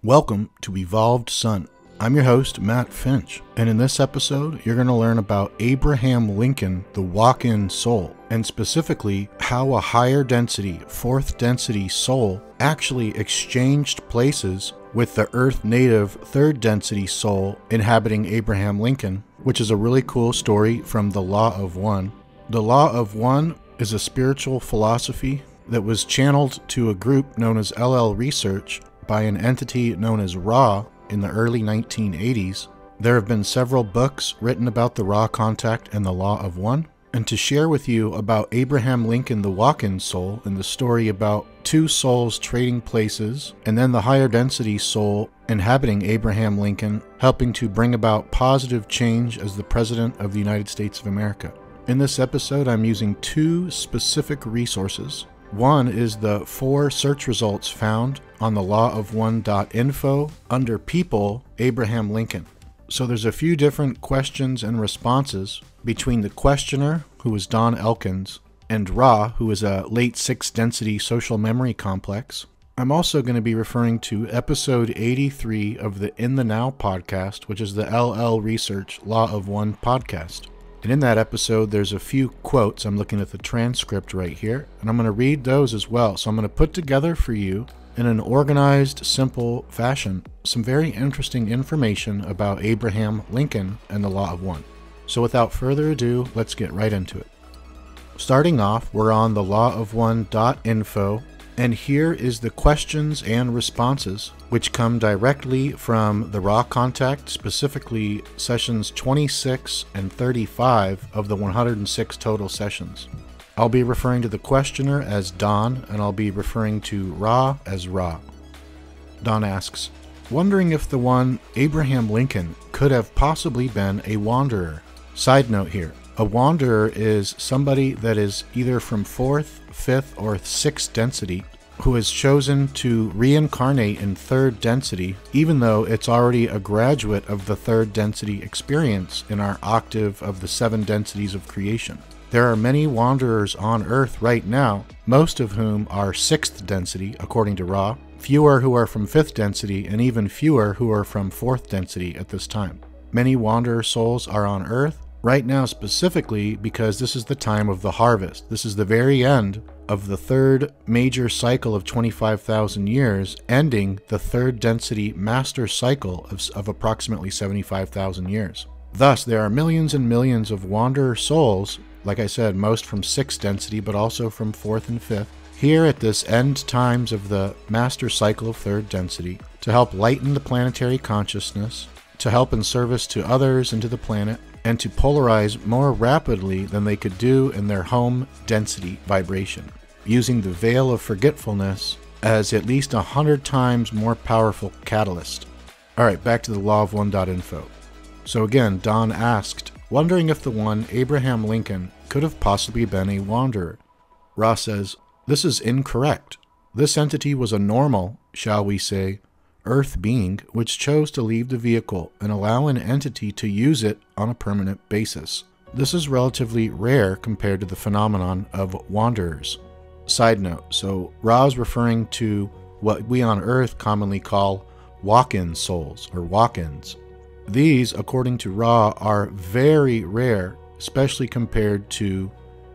Welcome to Evolved Sun. I'm your host, Matt Finch, and in this episode, you're going to learn about Abraham Lincoln, the walk-in soul, and specifically how a higher density, fourth density soul actually exchanged places with the Earth native third density soul inhabiting Abraham Lincoln, which is a really cool story from the Law of One. The Law of One is a spiritual philosophy that was channeled to a group known as LL Research by an entity known as Ra in the early 1980s. There have been several books written about the Ra contact and the Law of One. And to share with you about Abraham Lincoln, the walk-in soul, and the story about two souls trading places, and then the higher density soul inhabiting Abraham Lincoln, helping to bring about positive change as the President of the United States of America. In this episode, I'm using two specific resources. One is the 4 search results found on the lawofone.info under People, Abraham Lincoln. So there's a few different questions and responses between the questioner, who is Don Elkins, and Ra, who is a late 6th density social memory complex. I'm also going to be referring to episode 83 of the In the Now podcast, which is the LL Research Law of One podcast. And in that episode, there's a few quotes. I'm looking at the transcript right here, and I'm going to read those as well. So I'm going to put together for you, in an organized, simple fashion, some very interesting information about Abraham Lincoln and the Law of One. So without further ado, let's get right into it. Starting off, we're on the lawofone.info, and here is the questions and responses, which come directly from the Ra contact, specifically sessions 26 and 35 of the 106 total sessions. I'll be referring to the questioner as Don, and I'll be referring to Ra as Ra. Don asks, wondering if the one Abraham Lincoln could have possibly been a wanderer. Side note here, a wanderer is somebody that is either from 4th, 5th, or 6th density who has chosen to reincarnate in 3rd density, even though it's already a graduate of the 3rd density experience in our octave of the 7 densities of creation. There are many wanderers on Earth right now, most of whom are 6th density, according to Ra, fewer who are from 5th density, and even fewer who are from 4th density at this time. Many wanderer souls are on Earth right now specifically because this is the time of the harvest. This is the very end of the 3rd major cycle of 25,000 years, ending the 3rd density master cycle of approximately 75,000 years. Thus, there are millions and millions of wanderer souls, like I said, most from 6th density, but also from 4th and 5th, here at this end times of the master cycle of 3rd density, to help lighten the planetary consciousness, to help in service to others and to the planet, and to polarize more rapidly than they could do in their home density vibration, using the veil of forgetfulness as at least 100 times more powerful catalyst. Alright, back to the lawofone.info. So again, Don asked, wondering if the one Abraham Lincoln could have possibly been a wanderer. Ra says, this is incorrect. This entity was a normal, shall we say, Earth being which chose to leave the vehicle and allow an entity to use it on a permanent basis. This is relatively rare compared to the phenomenon of wanderers. Side note, so Ra is referring to what we on Earth commonly call walk-in souls or walk-ins. These, according to Ra, are very rare, especially compared to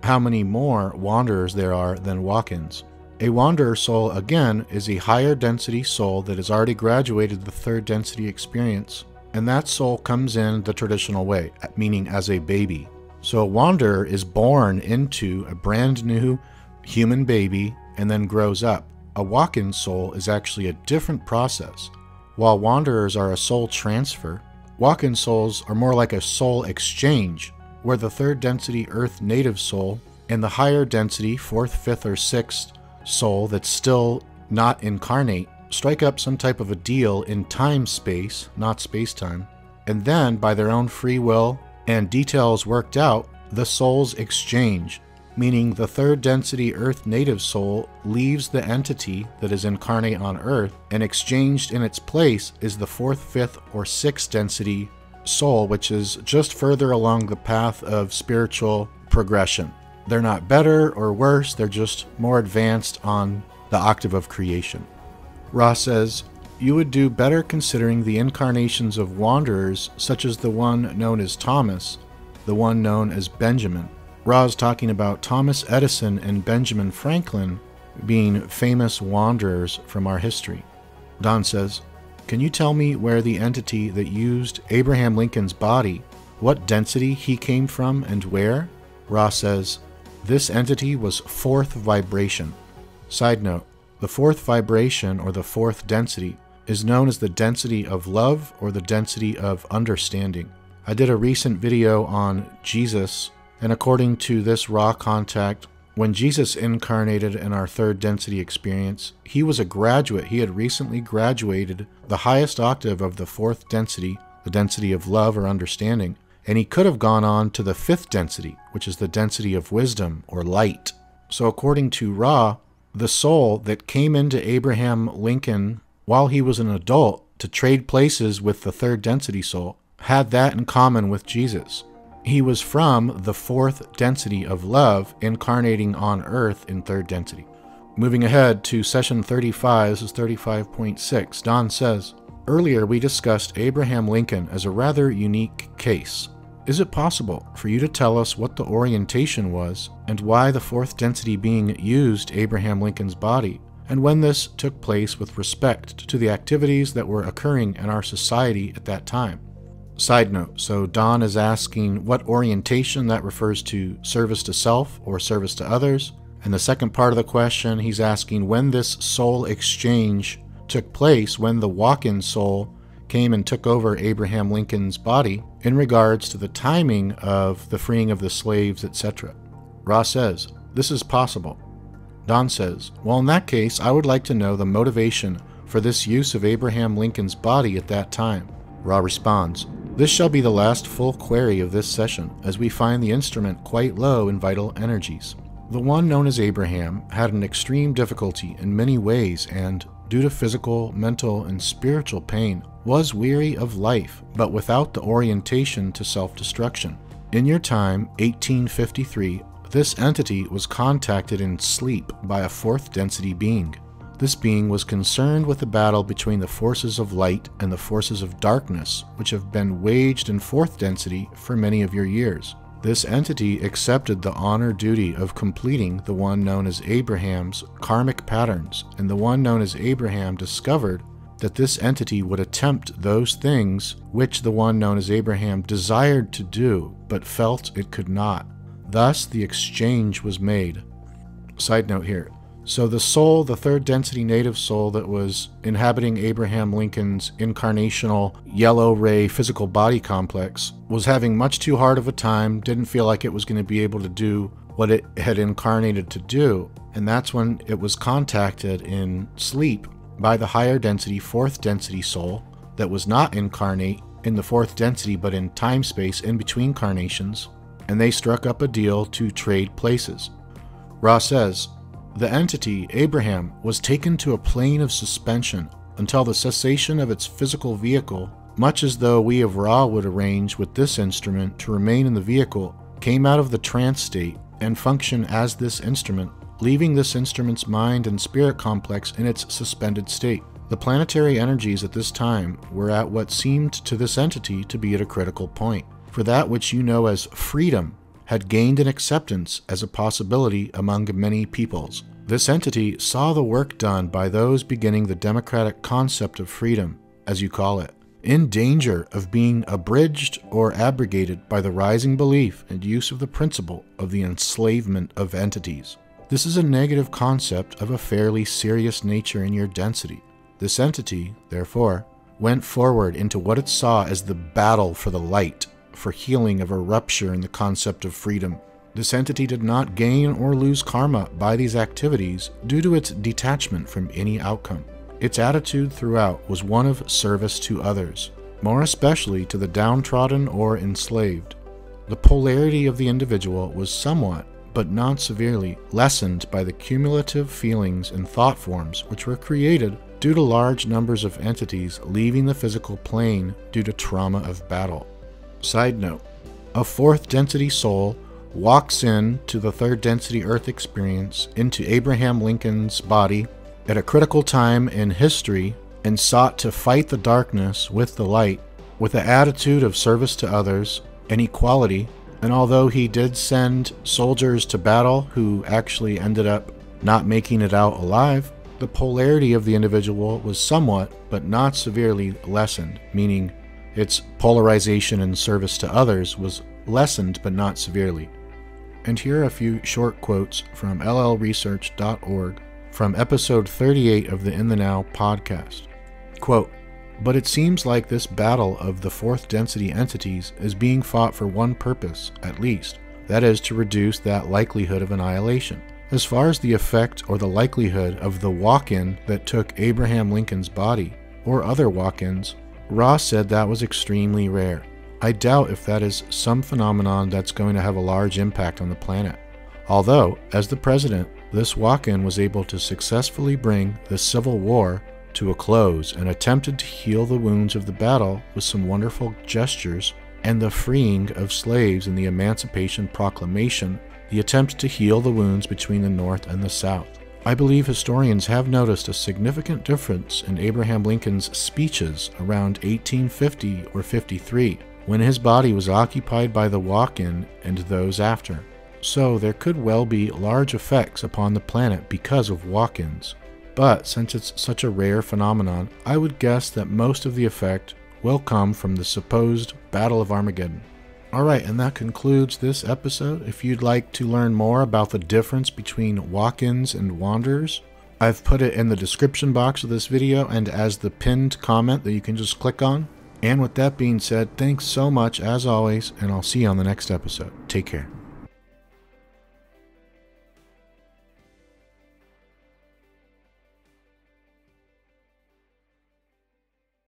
how many more wanderers there are than walk-ins. A wanderer soul, again, is a higher density soul that has already graduated the 3rd density experience, and that soul comes in the traditional way, meaning as a baby. So a wanderer is born into a brand new human baby and then grows up. A walk-in soul is actually a different process. While wanderers are a soul transfer, walk-in souls are more like a soul exchange, where the 3rd density Earth native soul and the higher density 4th, 5th, or 6th soul that's still not incarnate strike up some type of a deal in time-space, not space-time, and then by their own free will and details worked out, the souls exchange, meaning the 3rd density Earth native soul leaves the entity that is incarnate on Earth, and exchanged in its place is the 4th, 5th, or 6th density soul, which is just further along the path of spiritual progression. They're not better or worse, they're just more advanced on the octave of creation. Ra says, you would do better considering the incarnations of wanderers such as the one known as Thomas, the one known as Benjamin. Ra is talking about Thomas Edison and Benjamin Franklin being famous wanderers from our history. Don says, can you tell me where the entity that used Abraham Lincoln's body, what density he came from and where? Ra says, this entity was fourth vibration. Side note, the fourth vibration or the fourth density is known as the density of love or the density of understanding. I did a recent video on Jesus, and according to this Ra contact, when Jesus incarnated in our third density experience, he was a graduate. He had recently graduated the highest octave of the fourth density, the density of love or understanding, and he could have gone on to the fifth density, which is the density of wisdom or light. So according to Ra, the soul that came into Abraham Lincoln while he was an adult to trade places with the third density soul had that in common with Jesus. He was from the fourth density of love, incarnating on earth in third density. Moving ahead to session 35, this is 35.6, Don says, earlier we discussed Abraham Lincoln as a rather unique case. Is it possible for you to tell us what the orientation was and why the fourth density being used Abraham Lincoln's body, and when this took place with respect to the activities that were occurring in our society at that time? Side note, so Don is asking what orientation that refers to, service to self or service to others. And the second part of the question, he's asking when this soul exchange took place, when the walk-in soul came and took over Abraham Lincoln's body in regards to the timing of the freeing of the slaves, etc. Ra says, this is possible. Don says, well, in that case, I would like to know the motivation for this use of Abraham Lincoln's body at that time. Ra responds, this shall be the last full query of this session, as we find the instrument quite low in vital energies. The one known as Abraham had an extreme difficulty in many ways and, due to physical, mental, and spiritual pain, was weary of life, but without the orientation to self-destruction. In your time, 1853, this entity was contacted in sleep by a fourth density being. This being was concerned with the battle between the forces of light and the forces of darkness, which have been waged in fourth density for many of your years. This entity accepted the honor duty of completing the one known as Abraham's karmic patterns, and the one known as Abraham discovered that this entity would attempt those things which the one known as Abraham desired to do, but felt it could not. Thus, the exchange was made. Side note here. So the soul, the third density native soul that was inhabiting Abraham Lincoln's incarnational yellow ray physical body complex was having much too hard of a time, didn't feel like it was going to be able to do what it had incarnated to do. And that's when it was contacted in sleep by the higher density, fourth density soul that was not incarnate in the fourth density but in time-space in between carnations, and they struck up a deal to trade places. Ra says, the entity, Abraham, was taken to a plane of suspension until the cessation of its physical vehicle, much as though we of Ra would arrange with this instrument to remain in the vehicle, came out of the trance state and function as this instrument, leaving this instrument's mind and spirit complex in its suspended state. The planetary energies at this time were at what seemed to this entity to be at a critical point, for that which you know as freedom had gained an acceptance as a possibility among many peoples. This entity saw the work done by those beginning the democratic concept of freedom, as you call it, in danger of being abridged or abrogated by the rising belief and use of the principle of the enslavement of entities. This is a negative concept of a fairly serious nature in your density. This entity, therefore, went forward into what it saw as the battle for the light, for healing of a rupture in the concept of freedom. This entity did not gain or lose karma by these activities due to its detachment from any outcome. Its attitude throughout was one of service to others, more especially to the downtrodden or enslaved. The polarity of the individual was somewhat, but not severely, lessened by the cumulative feelings and thought forms which were created due to large numbers of entities leaving the physical plane due to trauma of battle. Side note, a fourth density soul walks in to the third density earth experience into Abraham Lincoln's body at a critical time in history and sought to fight the darkness with the light, with an attitude of service to others and equality. And although he did send soldiers to battle who actually ended up not making it out alive, the polarity of the individual was somewhat, but not severely lessened, meaning its polarization and service to others was lessened, but not severely. And here are a few short quotes from llresearch.org from episode 38 of the In the Now podcast. Quote, "But it seems like this battle of the fourth density entities is being fought for one purpose, at least, that is to reduce that likelihood of annihilation. As far as the effect or the likelihood of the walk-in that took Abraham Lincoln's body, or other walk-ins, Ross said that was extremely rare. I doubt if that is some phenomenon that's going to have a large impact on the planet. Although, as the president, this walk-in was able to successfully bring the Civil War to a close and attempted to heal the wounds of the battle with some wonderful gestures, and the freeing of slaves in the Emancipation Proclamation, the attempt to heal the wounds between the North and the South. I believe historians have noticed a significant difference in Abraham Lincoln's speeches around 1850 or 53, when his body was occupied by the walk-in, and those after. So there could well be large effects upon the planet because of walk-ins. But since it's such a rare phenomenon, I would guess that most of the effect will come from the supposed Battle of Armageddon. Alright, and that concludes this episode. If you'd like to learn more about the difference between walk-ins and wanderers, I've put it in the description box of this video and as the pinned comment that you can just click on. And with that being said, thanks so much as always, and I'll see you on the next episode. Take care.